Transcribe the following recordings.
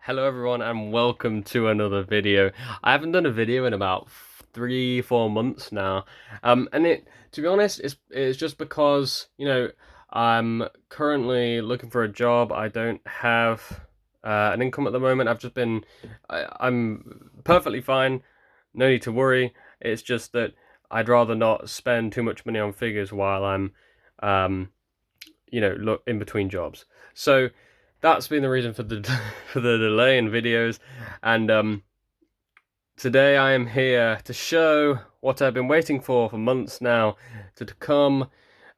Hello everyone and welcome to another video. I haven't done a video in about 3-4 months now. To be honest, it's just because, I'm currently looking for a job. I don't have an income at the moment. I'm perfectly fine. No need to worry. It's just that I'd rather not spend too much money on figures while I'm um, look in between jobs. So that's been the reason for the for the delay in videos, and today I am here to show what I've been waiting for months now to come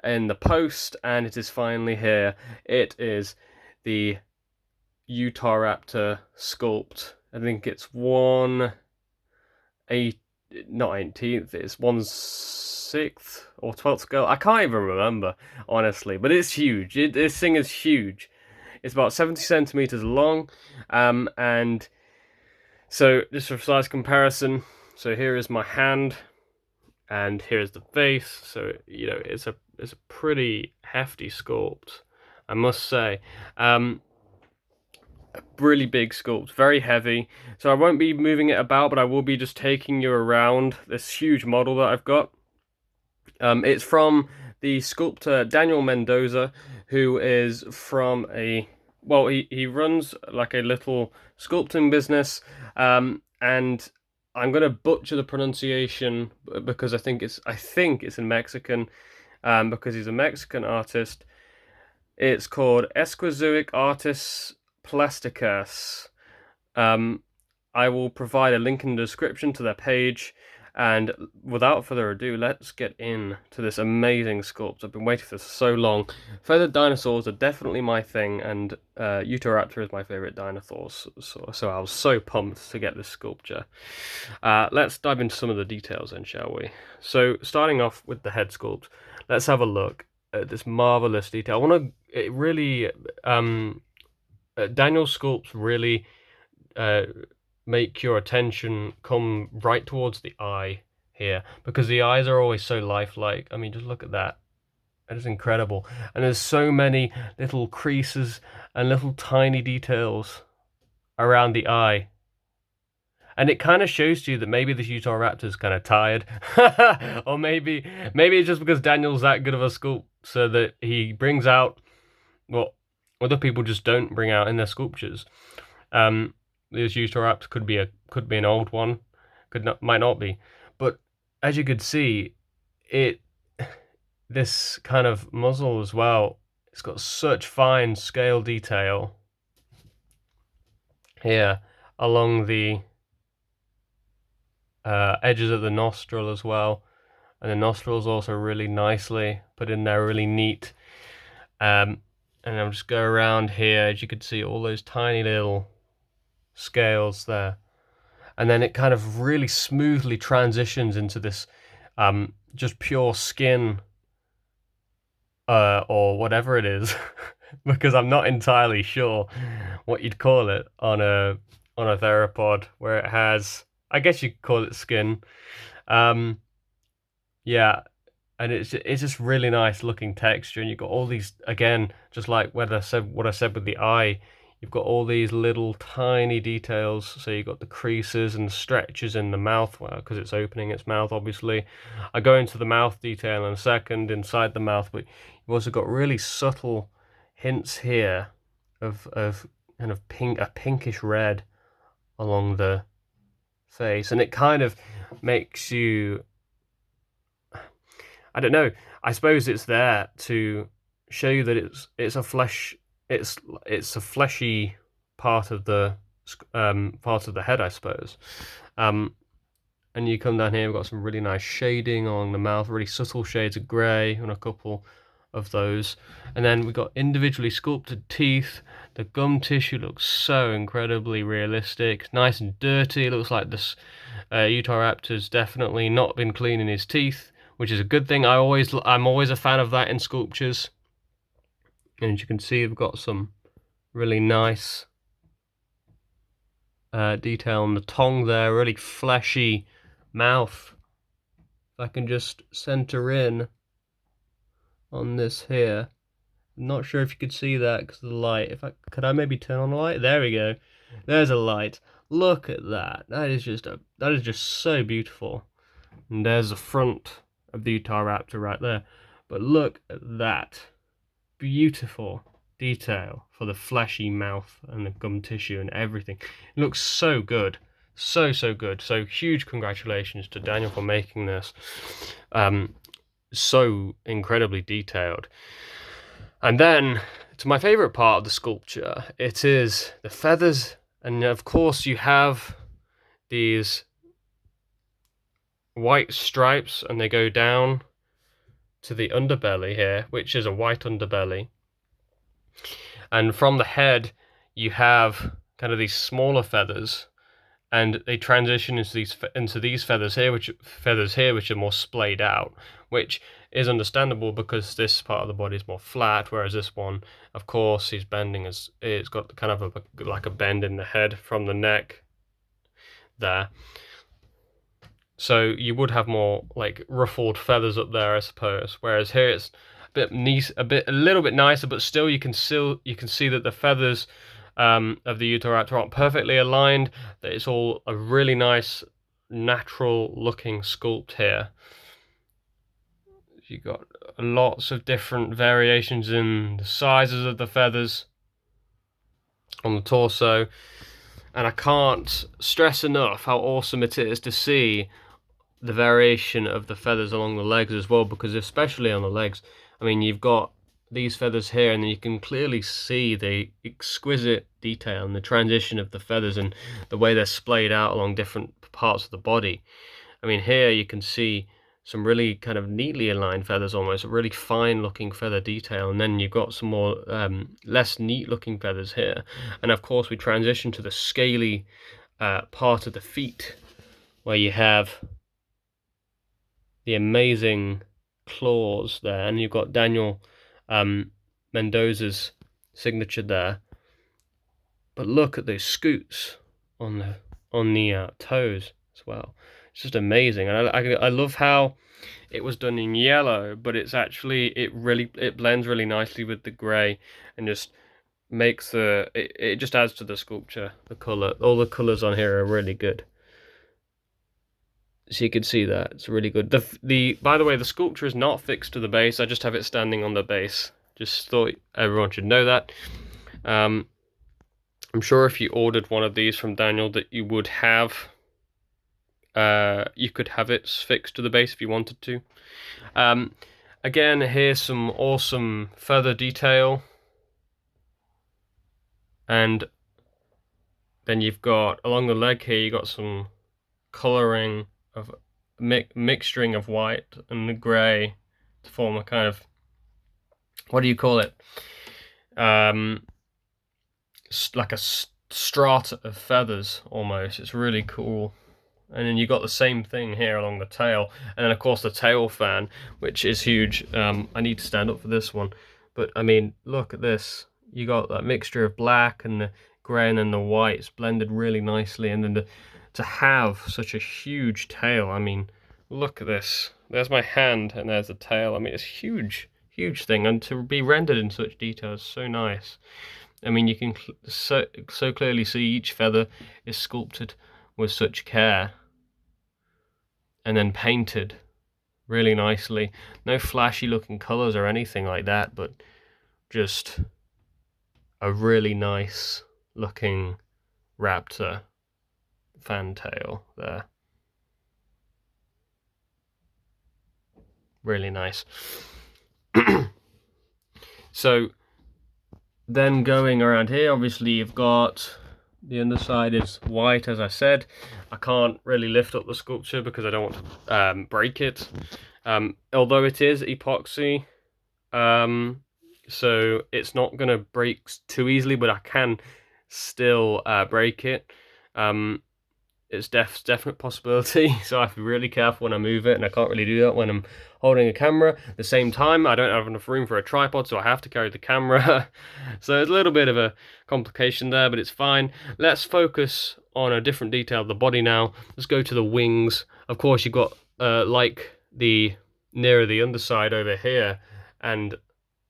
in the post, and it is finally here. It is the Utahraptor sculpt. I think it's not 18th, it's 1/6 or 12th scale. I can't even remember, honestly, but it's huge. This thing is huge. It's about 70 centimeters long, and so just for size comparison, so here is my hand, and here's the face. So it's a pretty hefty sculpt, I must say. A really big sculpt, very heavy. So I won't be moving it about, but I will be just taking you around this huge model that I've got. It's from the sculptor Daniel Mendoz, who is from he runs like a little sculpting business, and I'm gonna butcher the pronunciation because I think it's in Mexican, because he's a Mexican artist. It's called Esquizooic Artists Plásticas. I will provide a link in the description to their page. And without further ado, let's get into this amazing sculpt. I've been waiting for so long. Feathered dinosaurs are definitely my thing, and Utahraptor is my favorite dinosaur. So I was so pumped to get this sculpture. Let's dive into some of the details then, shall we? So starting off with the head sculpt, let's have a look at this marvelous detail. Daniel sculpts really make your attention come right towards the eye here, because the eyes are always so lifelike. I mean, just look at that. That is incredible. And there's so many little creases and little tiny details around the eye. And it kind of shows to you that maybe the Utahraptor's kind of tired. Or maybe it's just because Daniel's that good of a sculpt, so that he brings out what other people just don't bring out in their sculptures. This Utahraptor could be an old one, might not be, but as you could see, this kind of muzzle as well, it's got such fine scale detail here along the edges of the nostril as well, and the nostrils also really nicely put in there, really neat. And I'll just go around here. As you can see, all those tiny little scales there, and then it kind of really smoothly transitions into this just pure skin, or whatever it is, because I'm not entirely sure what you'd call it on a theropod, where it has, I guess you could call it skin. Yeah, and it's just really nice looking texture, and you've got all these, again, just like what I said with the eye, you've got all these little tiny details. So you've got the creases and stretches in the mouth, well, because it's opening its mouth, obviously. I go into the mouth detail in a second, inside the mouth, but you've also got really subtle hints here of kind of a pinkish red along the face, and it kind of makes you, I don't know, I suppose it's there to show you that it's a fleshy part of the head, I suppose. And you come down here, we've got some really nice shading along the mouth, really subtle shades of grey on a couple of those. And then we've got individually sculpted teeth. The gum tissue looks so incredibly realistic, nice and dirty. It looks like this Utahraptor's definitely not been cleaning his teeth, which is a good thing. I'm always a fan of that in sculptures. And as you can see, we've got some really nice detail on the tongue there, really fleshy mouth. If I can just center in on this here. I'm not sure if you could see that because of the light. Could I maybe turn on the light? There we go. There's a light. Look at that. That is just so beautiful. And there's the front of the Utahraptor right there. But look at that. Beautiful detail for the fleshy mouth and the gum tissue and everything. It looks so good. So good. So huge congratulations to Daniel for making this. So incredibly detailed. And then to my favorite part of the sculpture, it is the feathers. And of course you have these white stripes and they go down to the underbelly here, which is a white underbelly. And from the head, you have kind of these smaller feathers, and they transition into these feathers here, which are more splayed out, which is understandable because this part of the body is more flat, whereas this one, of course, he's bending as it's got kind of like a bend in the head from the neck there. So you would have more like ruffled feathers up there, I suppose. Whereas here it's a little bit nicer, but still you can see that the feathers of the Utahraptor aren't perfectly aligned. That it's all a really nice, natural looking sculpt here. You got lots of different variations in the sizes of the feathers on the torso, and I can't stress enough how awesome it is to see the variation of the feathers along the legs as well, because especially on the legs, I mean, you've got these feathers here and then you can clearly see the exquisite detail and the transition of the feathers and the way they're splayed out along different parts of the body. I mean, here you can see some really kind of neatly aligned feathers, almost a really fine looking feather detail, and then you've got some more less neat looking feathers here. And of course we transition to the scaly part of the feet, where you have the amazing claws there, and you've got Daniel Mendoz's signature there. But look at those scoots on the toes as well. It's just amazing, and I love how it was done in yellow, but it's actually it blends really nicely with the grey, and just makes it just adds to the sculpture. The color, all the colors on here are really good. So you can see that it's really good. By the way, the sculpture is not fixed to the base. I just have it standing on the base. Just thought everyone should know that. I'm sure if you ordered one of these from Daniel that you would have, you could have it fixed to the base if you wanted to. Again, here's some awesome feather detail. And then you've got, along the leg here, you got some coloring of mixturing of white and the grey to form a kind of, what do you call it? Like a strata of feathers almost. It's really cool. And then you got the same thing here along the tail, and then of course the tail fan, which is huge. I need to stand up for this one, but I mean, look at this. You got that mixture of black and the grey and then the whites blended really nicely, and then to have such a huge tail. I mean, look at this. There's my hand and there's the tail. I mean, it's huge thing, and to be rendered in such detail is so nice. I mean, you can so clearly see each feather is sculpted with such care and then painted really nicely. No flashy looking colors or anything like that, but just a really nice looking raptor fantail there. Really nice. So then going around here, obviously you've got the underside is white, as I said. I can't really lift up the sculpture because I don't want to break it. Although it is epoxy, so it's not going to break too easily, but I can still break it. It's definite possibility, so I have to be really careful when I move it, and I can't really do that when I'm holding a camera. At the same time, I don't have enough room for a tripod, so I have to carry the camera. So it's a little bit of a complication there, but it's fine. Let's focus on a different detail of the body now. Let's go to the wings. Of course, you've got like the nearer the underside over here, and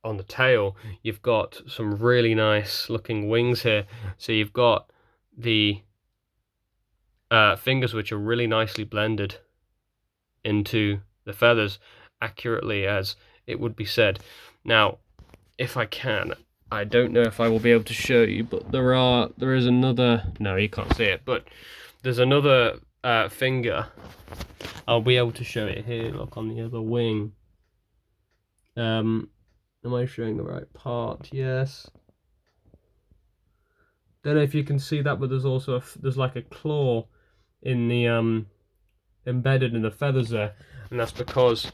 on the tail, you've got some really nice looking wings here. So you've got the fingers, which are really nicely blended into the feathers, accurately as it would be said. Now, if I can, I don't know if I will be able to show you, but there is another. No, you can't see it, but there's another finger. I'll be able to show it here. Look, on the other wing. Am I showing the right part? Yes. Don't know if you can see that, but there's also there's like a claw in the embedded in the feathers there, and that's because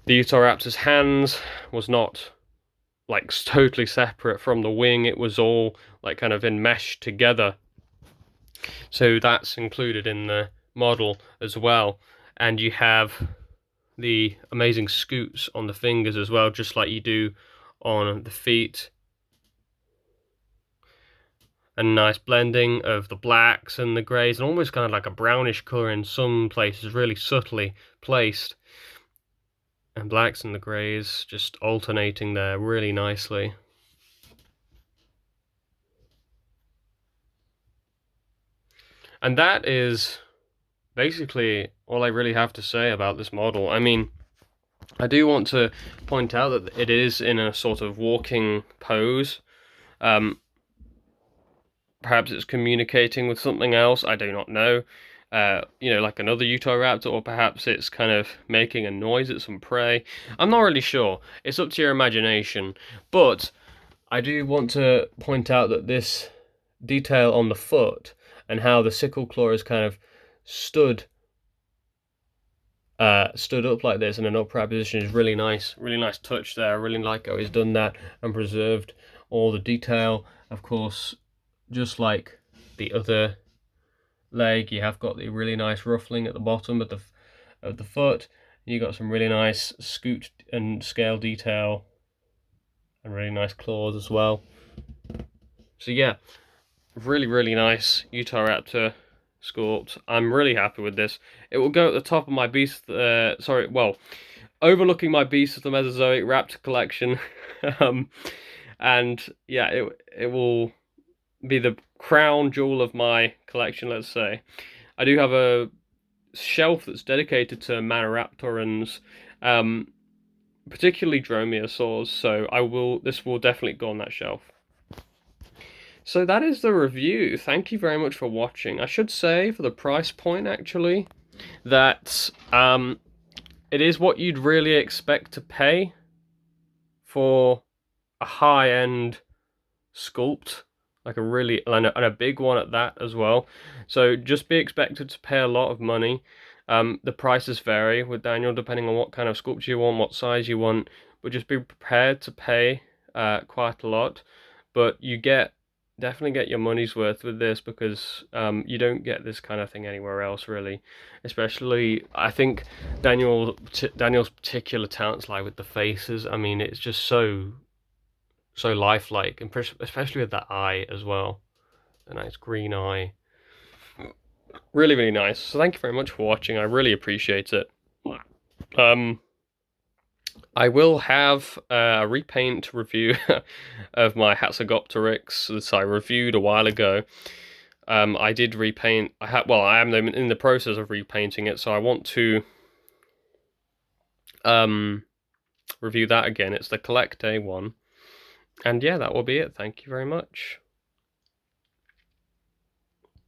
the Utahraptor's hands was not like totally separate from the wing. It was all like kind of enmeshed together, so that's included in the model as well. And you have the amazing scoots on the fingers as well, just like you do on the feet. A nice blending of the blacks and the greys, and almost kind of like a brownish colour in some places, really subtly placed. And blacks and the greys just alternating there really nicely. And that is basically all I really have to say about this model. I mean, I do want to point out that it is in a sort of walking pose. Perhaps it's communicating with something else, I do not know. You know, like another Utahraptor, or perhaps it's kind of making a noise at some prey. I'm not really sure. It's up to your imagination. But I do want to point out that this detail on the foot and how the sickle claw is kind of stood up like this in an upright position is really nice touch there. I really like how he's done that and preserved all the detail. Of course, just like the other leg, you have got the really nice ruffling at the bottom of the foot. You got some really nice scoot and scale detail and really nice claws as well. So yeah, really nice Utahraptor sculpt. I'm really happy with this. It will go at the top of my beast. Overlooking my Beast of the Mesozoic Raptor collection, and yeah, it will be the crown jewel of my collection. Let's say I do have a shelf that's dedicated to Maniraptorans, particularly Dromaeosaurs. So this will definitely go on that shelf. So that is the review. Thank you very much for watching. I should say, for the price point, actually, that it is what you'd really expect to pay for a high-end sculpt, like and a big one at that as well. So just be expected to pay a lot of money. The prices vary with Daniel depending on what kind of sculpture you want, what size you want, but just be prepared to pay quite a lot. But you definitely get your money's worth with this, because you don't get this kind of thing anywhere else, really. Especially, I think Daniel's particular talents lie with the faces. I mean, it's just so lifelike, and especially with that eye as well, a nice green eye. Really nice. So thank you very much for watching. I really appreciate it. I will have a repaint review of my Hatzegopteryx that I reviewed a while ago. I did repaint. I am in the process of repainting it, so I want to review that again. It's the Collect Day one. And yeah, that will be it. Thank you very much.